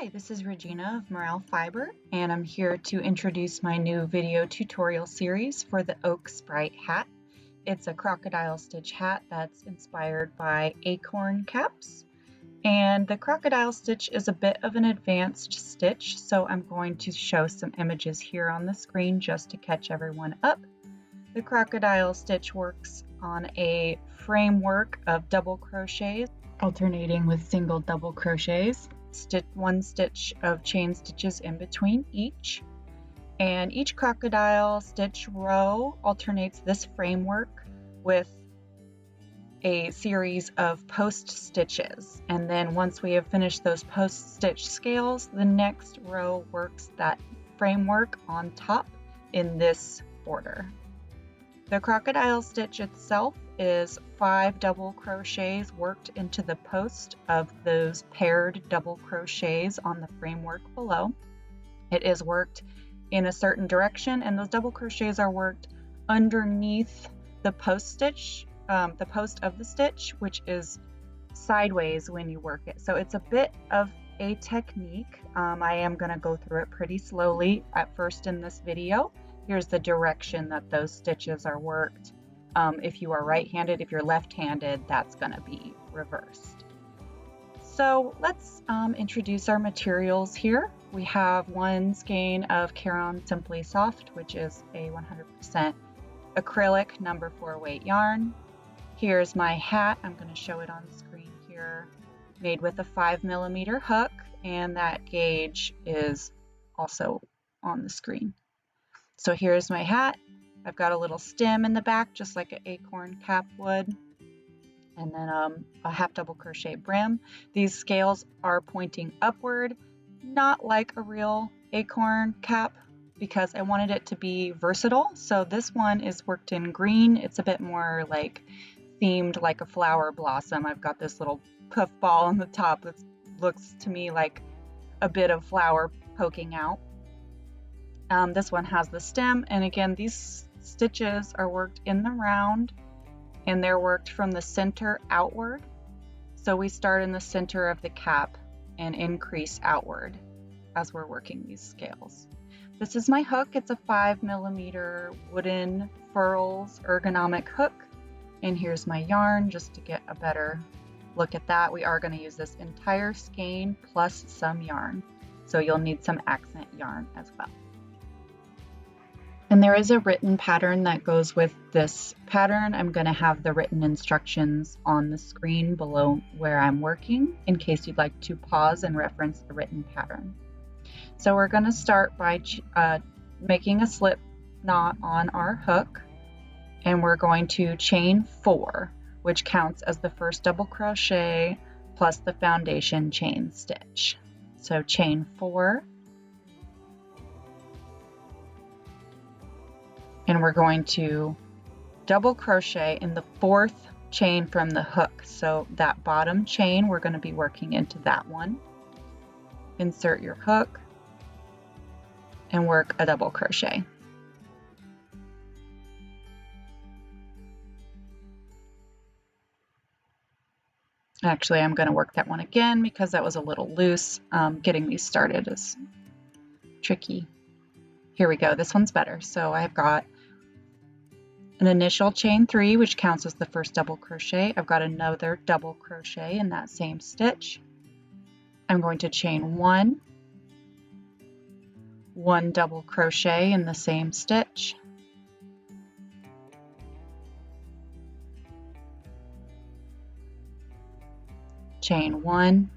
Hi, this is Regina of Morel Fiber, and I'm here to introduce my new video tutorial series for the Oak Sprite Hat. It's a crocodile stitch hat that's inspired by acorn caps, and the crocodile stitch is a bit of an advanced stitch, so I'm going to show some images here on the screen just to catch everyone up. The crocodile stitch works on a framework of double crochets, alternating with single double crochets. One stitch of chain stitches in between each, and each crocodile stitch row alternates this framework with a series of post stitches, and then once we have finished those post stitch scales, the next row works that framework on top in this order. The crocodile stitch itself is 5 double crochets worked into the post of those paired double crochets on the framework below. It is worked in a certain direction, and those double crochets are worked underneath the post stitch, the post of the stitch, which is sideways when you work it. So it's a bit of a technique. I am going to go through it pretty slowly at first in this video. Here's the direction that those stitches are worked. If you are right-handed, if you're left-handed, that's going to be reversed. So let's introduce our materials here. We have one skein of Caron Simply Soft, which is a 100% acrylic number 4 weight yarn. Here's my hat. I'm going to show it on the screen here. Made with a 5mm hook, and that gauge is also on the screen. So here's my hat. I've got a little stem in the back, just like an acorn cap would, and then a half double crochet brim. These scales are pointing upward, not like a real acorn cap, because I wanted it to be versatile. So this one is worked in green. It's a bit more like themed like a flower blossom. I've got this little puff ball on the top that looks to me like a bit of flower poking out. This one has the stem, and again, these stitches are worked in the round, and they're worked from the center outward. So we start in the center of the cap and increase outward as we're working these scales. This is my hook. It's a 5mm wooden furls ergonomic hook, and here's my yarn just to get a better look at that. We are going to use this entire skein plus some yarn, so you'll need some accent yarn as well. And there is a written pattern that goes with this pattern. I'm going to have the written instructions on the screen below where I'm working in case you'd like to pause and reference the written pattern. So we're going to start by making a slip knot on our hook, and we're going to chain 4, which counts as the first double crochet plus the foundation chain stitch. So chain 4. And we're going to double crochet in the 4th chain from the hook. So that bottom chain, we're going to be working into that one. Insert your hook and work a double crochet. Actually, I'm going to work that one again because that was a little loose. Getting these started is tricky. Here we go. This one's better. So I've got an initial chain 3, which counts as the first double crochet. I've got another double crochet in that same stitch. I'm going to chain 1, 1 double crochet in the same stitch, chain 1,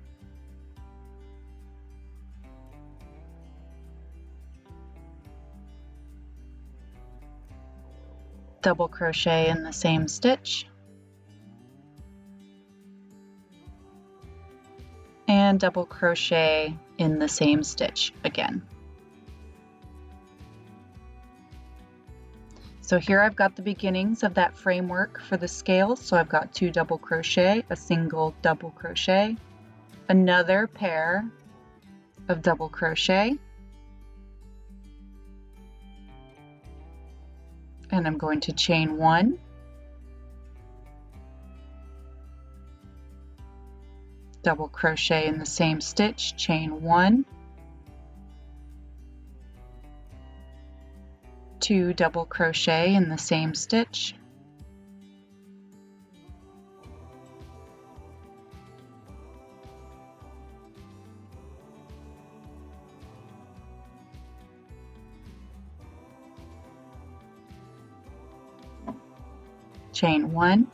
double crochet in the same stitch, and double crochet in the same stitch again. So here I've got the beginnings of that framework for the scales. So I've got 2 double crochet, a single double crochet, another pair of double crochet, and I'm going to chain 1, double crochet in the same stitch, chain 1, 2 double crochet in the same stitch, chain 1,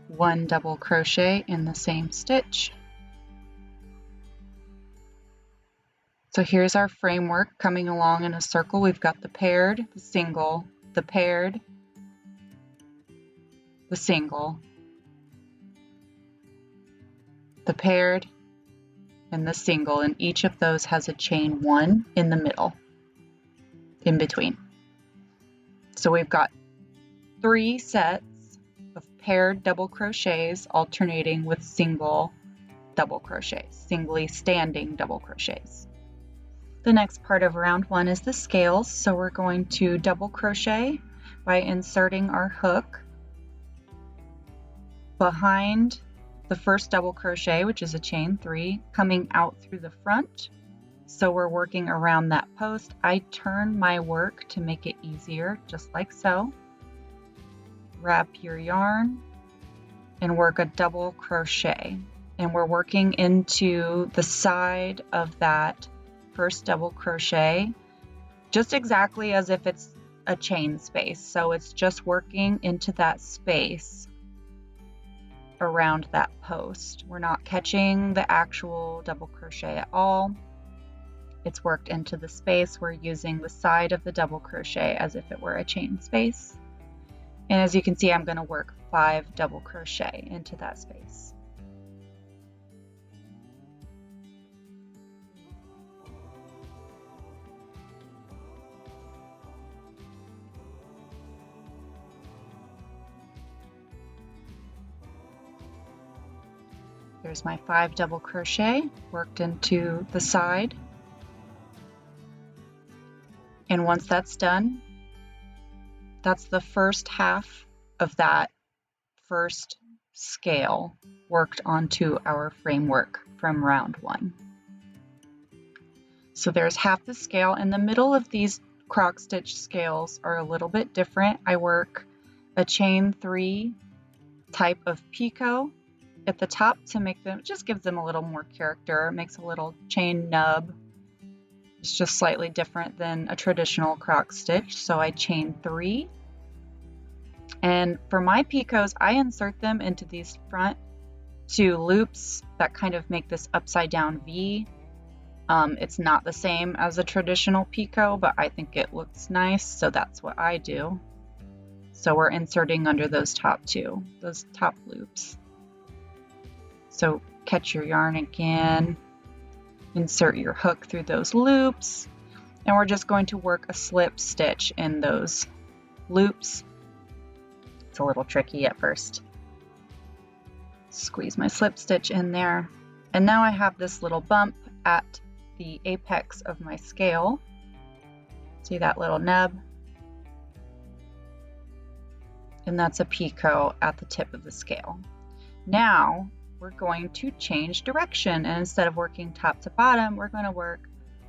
1 double crochet in the same stitch. So here's our framework coming along in a circle. We've got the paired, the single, the paired, the single, the paired, and the single, and each of those has a chain 1 in the middle, in between. So we've got 3 sets of paired double crochets alternating with single double crochets, singly standing double crochets. The next part of round 1 is the scales, so we're going to double crochet by inserting our hook behind the first double crochet, which is a chain 3, coming out through the front. So we're working around that post. I turn my work to make it easier, just like so. Wrap your yarn and work a double crochet. And we're working into the side of that first double crochet, just exactly as if it's a chain space. So it's just working into that space around that post. We're not catching the actual double crochet at all. It's worked into the space. We're using the side of the double crochet as if it were a chain space. And as you can see, I'm going to work 5 double crochet into that space. There's my 5 double crochet worked into the side. And once that's done, that's the first half of that first scale worked onto our framework from round 1. So there's half the scale. In the middle of these croc stitch scales are a little bit different. I work a chain 3 type of picot at the top to make them, it just gives them a little more character. It makes a little chain nub. It's just slightly different than a traditional croc stitch. So I chain 3. And for my picots, I insert them into these front 2 loops that kind of make this upside down V. It's not the same as a traditional picot, but I think it looks nice, so that's what I do. So we're inserting under those top 2, those top loops. So catch your yarn again, insert your hook through those loops, and we're just going to work a slip stitch in those loops. It's a little tricky at first. Squeeze my slip stitch in there. And now I have this little bump at the apex of my scale. See that little nub? And that's a picot at the tip of the scale. Now we're going to change direction, and instead of working top to bottom, we're going to work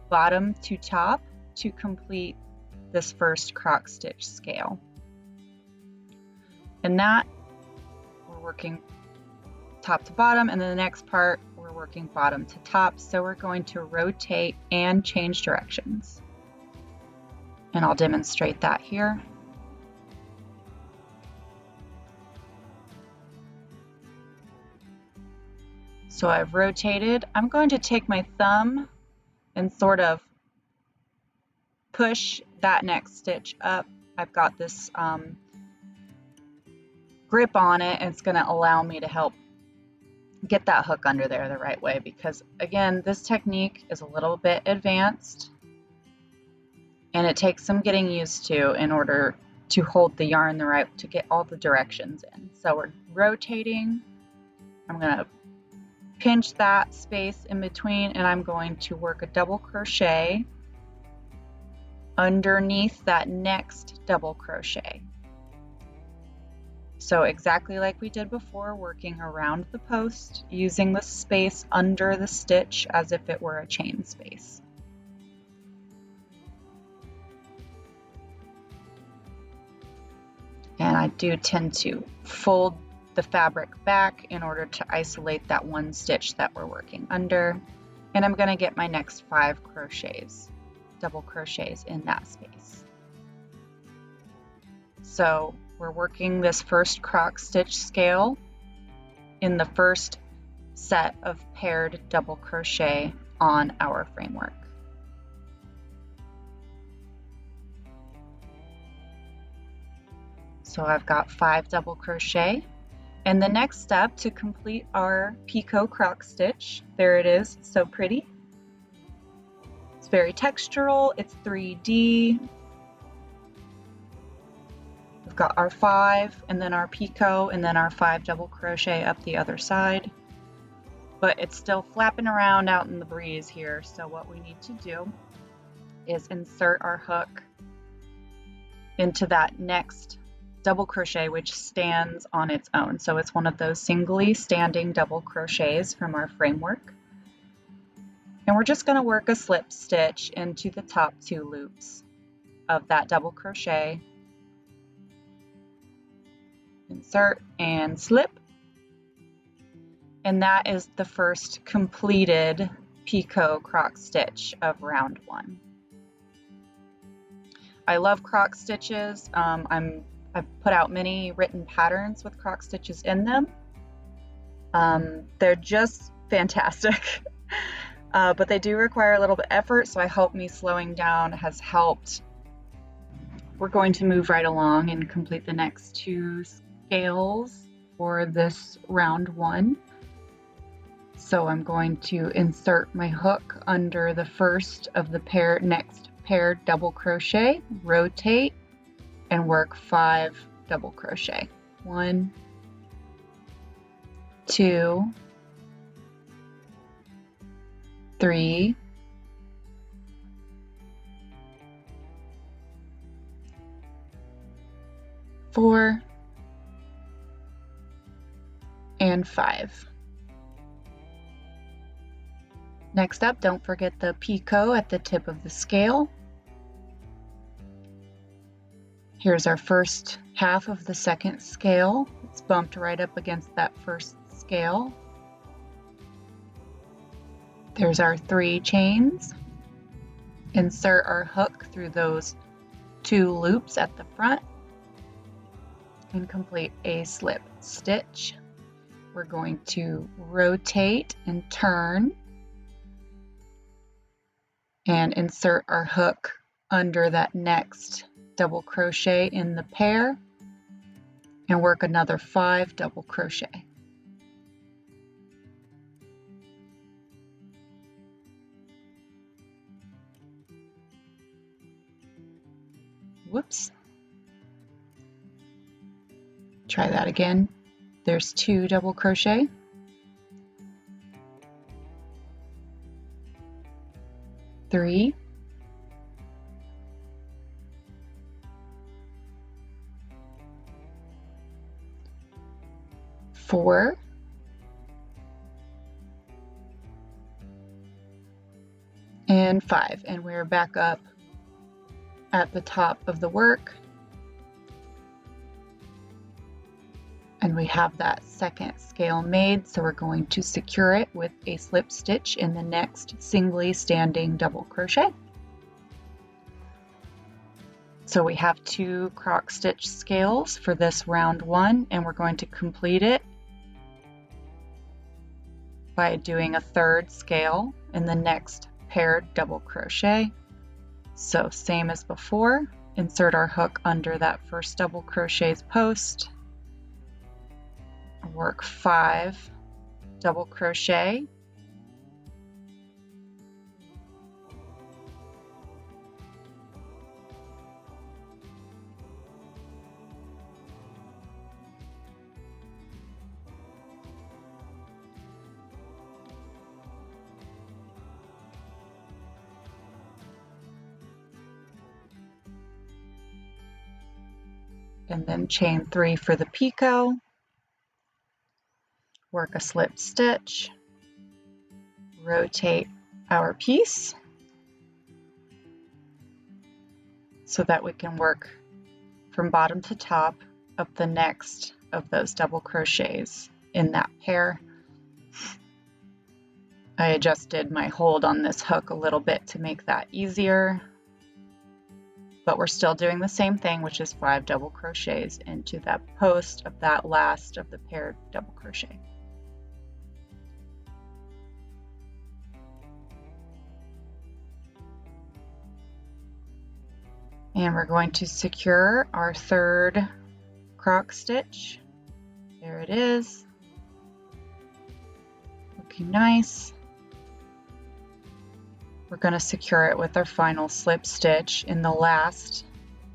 bottom to top to complete this first croc stitch scale. And that we're working top to bottom, and then the next part we're working bottom to top. So we're going to rotate and change directions, and I'll demonstrate that here. So I've rotated. I'm going to take my thumb and sort of push that next stitch up. I've got this grip on it, and it's going to allow me to help get that hook under there the right way, because again, this technique is a little bit advanced and it takes some getting used to in order to hold the yarn the right, to get all the directions in. So we're rotating. I'm going to pinch that space in between, and I'm going to work a double crochet underneath that next double crochet. So exactly like we did before, working around the post, using the space under the stitch as if it were a chain space. And I do tend to fold the fabric back in order to isolate that one stitch that we're working under. And I'm going to get my next 5 crochets, double crochets in that space. So we're working this first croc stitch scale in the first set of paired double crochet on our framework. So I've got 5 double crochet, and the next step to complete our picot croc stitch, there it is, it's so pretty. It's very textural, it's 3D. We've got our 5 and then our picot and then our 5 double crochet up the other side. But it's still flapping around out in the breeze here, so what we need to do is insert our hook into that next double crochet, which stands on its own. So it's one of those singly standing double crochets from our framework. And we're just going to work a slip stitch into the top 2 loops of that double crochet. Insert and slip. And that is the first completed picot croc stitch of round 1. I love croc stitches. I've put out many written patterns with croc stitches in them. They're just fantastic, but they do require a little bit of effort, so I hope me slowing down has helped. We're going to move right along and complete the next 2 scales for this round 1. So I'm going to insert my hook under the first of the next paired double crochet, rotate, and work 5 double crochet. 1, 2, 3, 4, and 5. Next up, don't forget the picot at the tip of the scale. Here's our first half of the second scale. It's bumped right up against that first scale. There's our 3 chains. Insert our hook through those 2 loops at the front and complete a slip stitch. We're going to rotate and turn and insert our hook under that next double crochet in the pair and work another 5 double crochet. Whoops. Try that again. There's 2 double crochet. 3, 4, and 5, and we're back up at the top of the work, and we have that second scale made, so we're going to secure it with a slip stitch in the next singly standing double crochet. So we have 2 croc stitch scales for this round 1, and we're going to complete it by doing a 3rd scale in the next paired double crochet. So same as before, insert our hook under that first double crochet's post, work 5 double crochet, and then chain 3 for the picot, work a slip stitch, rotate our piece so that we can work from bottom to top of the next of those double crochets in that pair. I adjusted my hold on this hook a little bit to make that easier, but we're still doing the same thing, which is 5 double crochets into that post of that last of the paired double crochet. And we're going to secure our 3rd croc stitch. There it is, looking nice. We're going to secure it with our final slip stitch in the last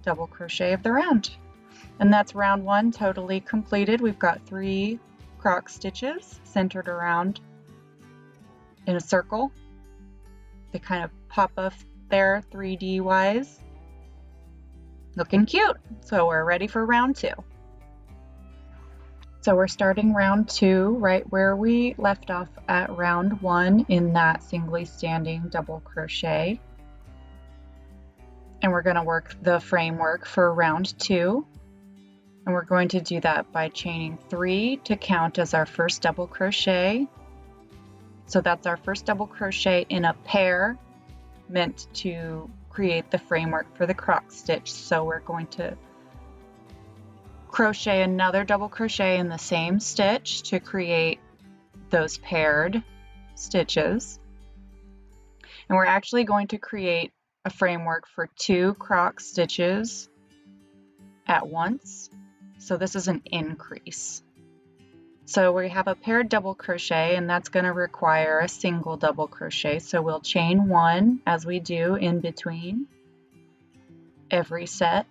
double crochet of the round. And that's round 1 totally completed. We've got 3 croc stitches centered around in a circle. They kind of pop up there 3D wise. Looking cute. So we're ready for round 2. So we're starting round 2 right where we left off at round 1 in that singly standing double crochet. And we're going to work the framework for round 2. And we're going to do that by chaining 3 to count as our first double crochet. So that's our first double crochet in a pair meant to create the framework for the croc stitch. So we're going to crochet another double crochet in the same stitch to create those paired stitches. And we're actually going to create a framework for 2 croc stitches at once. So this is an increase. So we have a paired double crochet, and that's going to require a single double crochet. So we'll chain 1 as we do in between every set.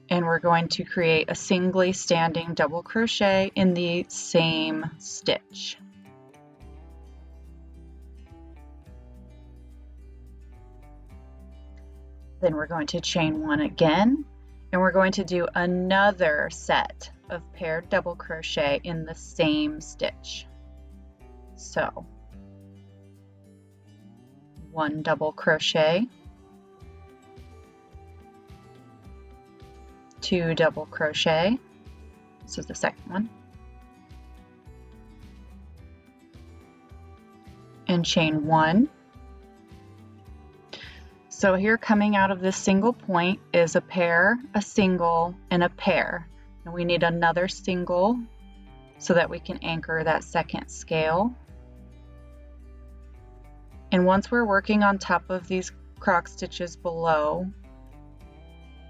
And we're going to create a singly standing double crochet in the same stitch. Then we're going to chain 1 again, and we're going to do another set of paired double crochet in the same stitch. So 1 double crochet, 2 double crochet, this is the second one, and chain 1. So here coming out of this single point is a pair, a single, and a pair. And we need another single so that we can anchor that second scale. And once we're working on top of these croc stitches below,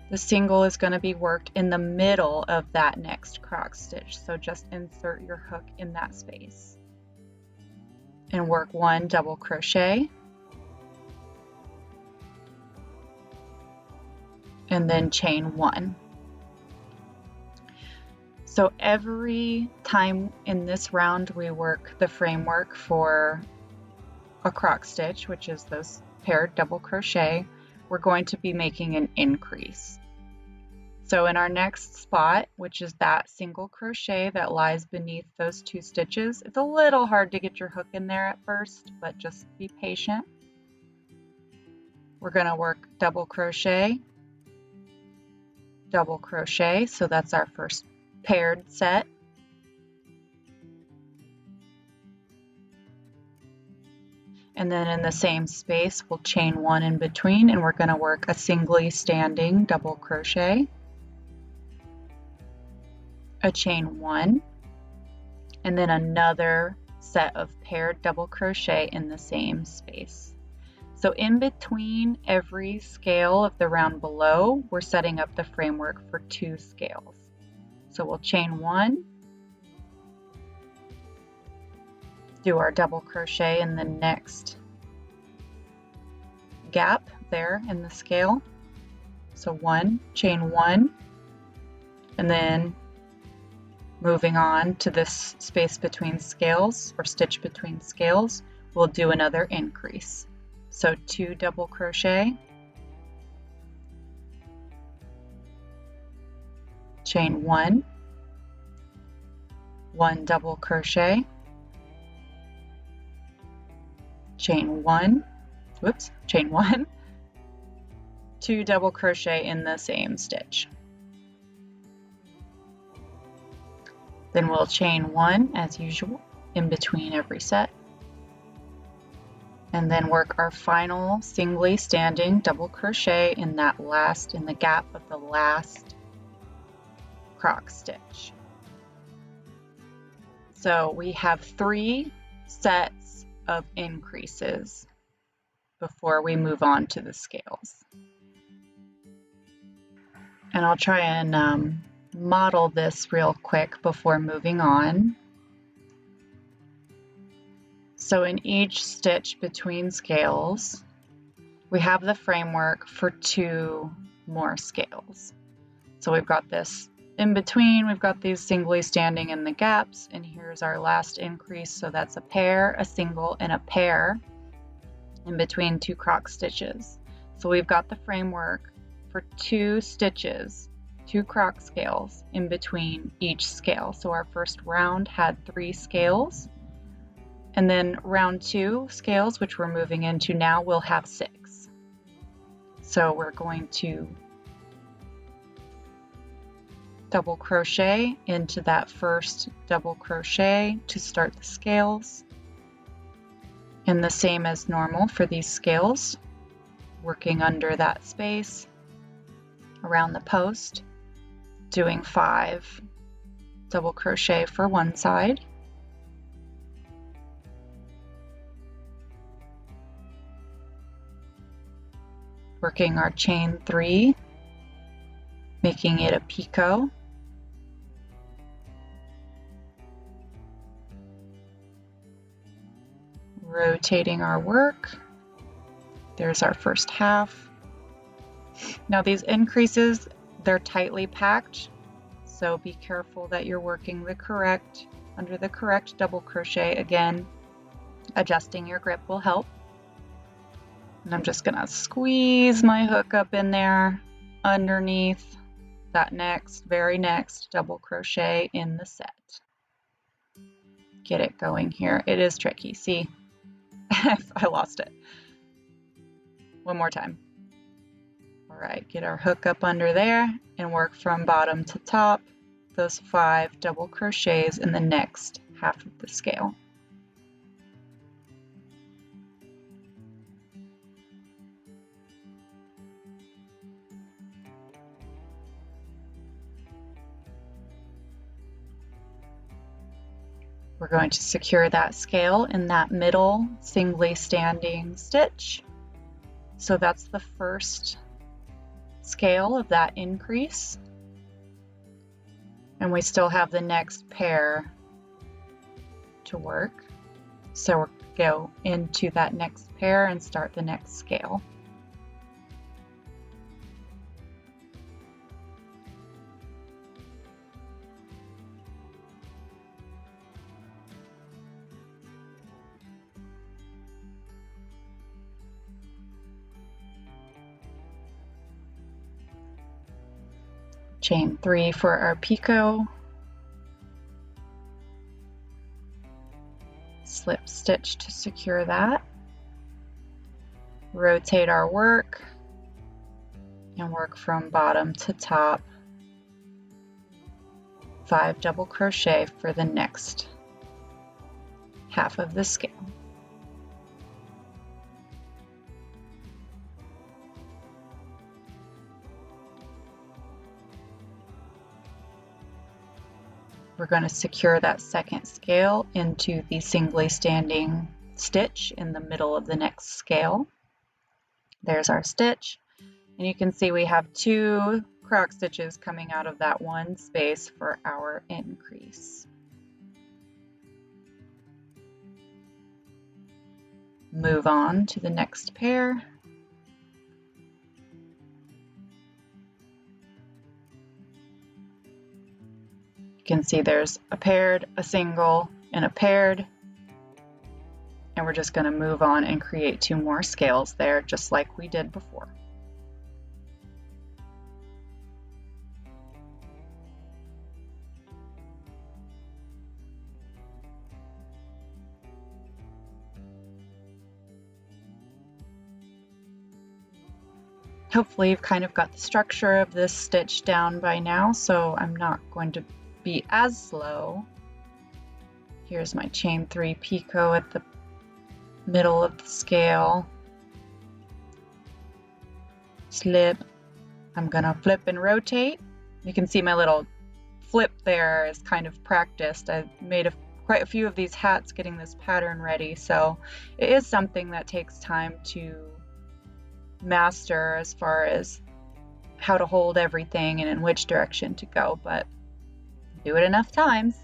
the single is going to be worked in the middle of that next croc stitch. So just insert your hook in that space and work 1 double crochet, and then chain 1. So every time in this round we work the framework for a croc stitch, which is those paired double crochet, we're going to be making an increase. So in our next spot, which is that single crochet that lies beneath those 2 stitches, it's a little hard to get your hook in there at first, but just be patient. We're going to work double crochet, so that's our first paired set. And then in the same space, we'll chain 1 in between, and we're going to work a singly standing double crochet, a chain 1, and then another set of paired double crochet in the same space. So in between every scale of the round below, we're setting up the framework for 2 scales. So we'll chain 1, do our double crochet in the next gap there in the scale. So 1, chain 1, and then moving on to this space between scales or stitch between scales, we'll do another increase. So 2 double crochet, chain 1, 1 double crochet, chain 1, chain 1, 2 double crochet in the same stitch. Then we'll chain 1 as usual in between every set, and then work our final singly standing double crochet in the gap of the last croc stitch. So we have 3 sets of increases before we move on to the scales. And I'll try and model this real quick before moving on. So in each stitch between scales, we have the framework for 2 more scales. So we've got this in between, we've got these singly standing in the gaps, and here's our last increase. So that's a pair, a single, and a pair in between 2 croc stitches. So we've got the framework for 2 stitches, 2 croc scales in between each scale. So our first round had 3 scales, and then round 2 scales, which we're moving into now, will have 6. So we're going to double crochet into that first double crochet to start the scales, and the same as normal for these scales, working under that space around the post, doing 5 double crochet for one side, working our chain 3, making it a picot, rotating our work. There's our first half. Now these increases, they're tightly packed, so be careful that you're working under the correct double crochet. Again, adjusting your grip will help. And I'm just gonna squeeze my hook up in there underneath that very next double crochet in the set. Get it going here. It is tricky, see? I lost it. One more time. All right, get our hook up under there and work from bottom to top, those 5 double crochets in the next half of the scale. We're going to secure that scale in that middle singly standing stitch. So that's the first scale of that increase. And we still have the next pair to work. So we'll go into that next pair and start the next scale. Chain 3 for our picot, slip stitch to secure that, rotate our work, and work from bottom to top, 5 double crochet for the next half of the scale. We're going to secure that second scale into the singly standing stitch in the middle of the next scale. There's our stitch, and you can see we have 2 croc stitches coming out of that one space for our increase. Move on to the next pair. You can see there's a paired, a single, and a paired, and we're just going to move on and create 2 more scales there, just like we did before. Hopefully you've kind of got the structure of this stitch down by now, so I'm not going to be as slow. Here's my chain 3 picot at the middle of the scale. Slip. I'm gonna flip and rotate. You can see my little flip there is kind of practiced. I've made quite a few of these hats getting this pattern ready, so it is something that takes time to master as far as how to hold everything and in which direction to go, but do it enough times.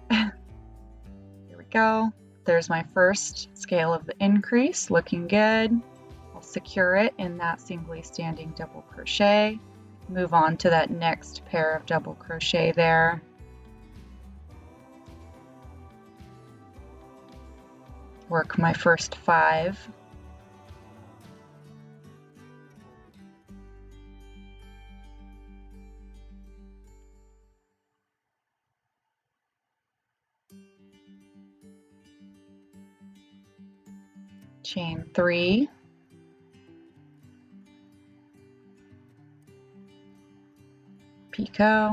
Here we go. There's my first scale of the increase, looking good. I'll secure it in that singly standing double crochet. Move on to that next pair of double crochet there. Work my first 5. Chain 3. Picot.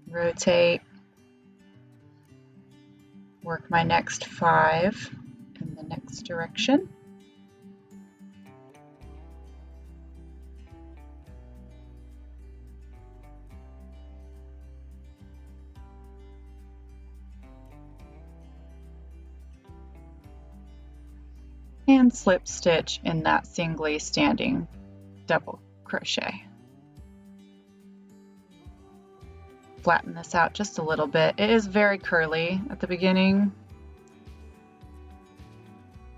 Rotate. Work my next 5 in the next direction. And slip stitch in that singly standing double crochet. Flatten this out just a little bit. It is very curly at the beginning.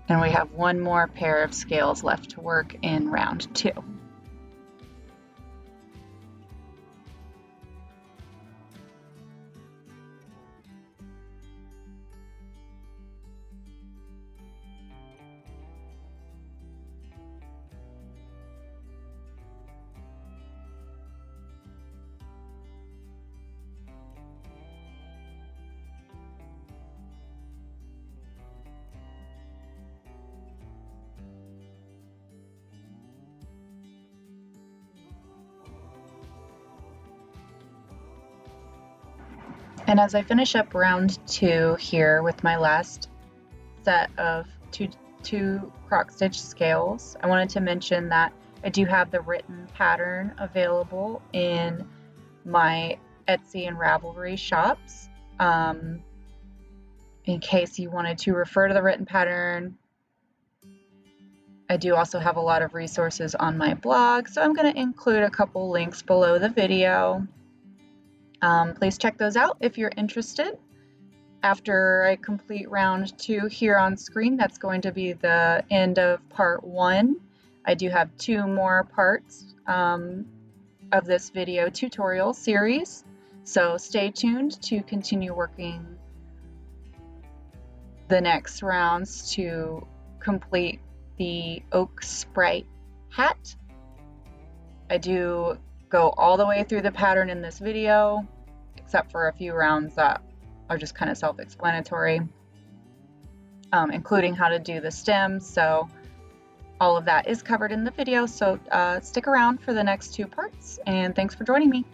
And we have one more pair of scales left to work in round 2. And as I finish up round 2 here with my last set of two croc stitch scales, I wanted to mention that I do have the written pattern available in my Etsy and Ravelry shops. In case you wanted to refer to the written pattern, I do also have a lot of resources on my blog, so I'm going to include a couple links below the video. Please check those out if you're interested. After I complete round 2 here on screen, that's going to be the end of part 1. I do have 2 more parts of this video tutorial series, so stay tuned to continue working the next rounds to complete the Oak Sprite hat. I do go all the way through the pattern in this video, except for a few rounds that are just kind of self-explanatory, including how to do the stems. So all of that is covered in the video, so stick around for the next 2 parts, and thanks for joining me.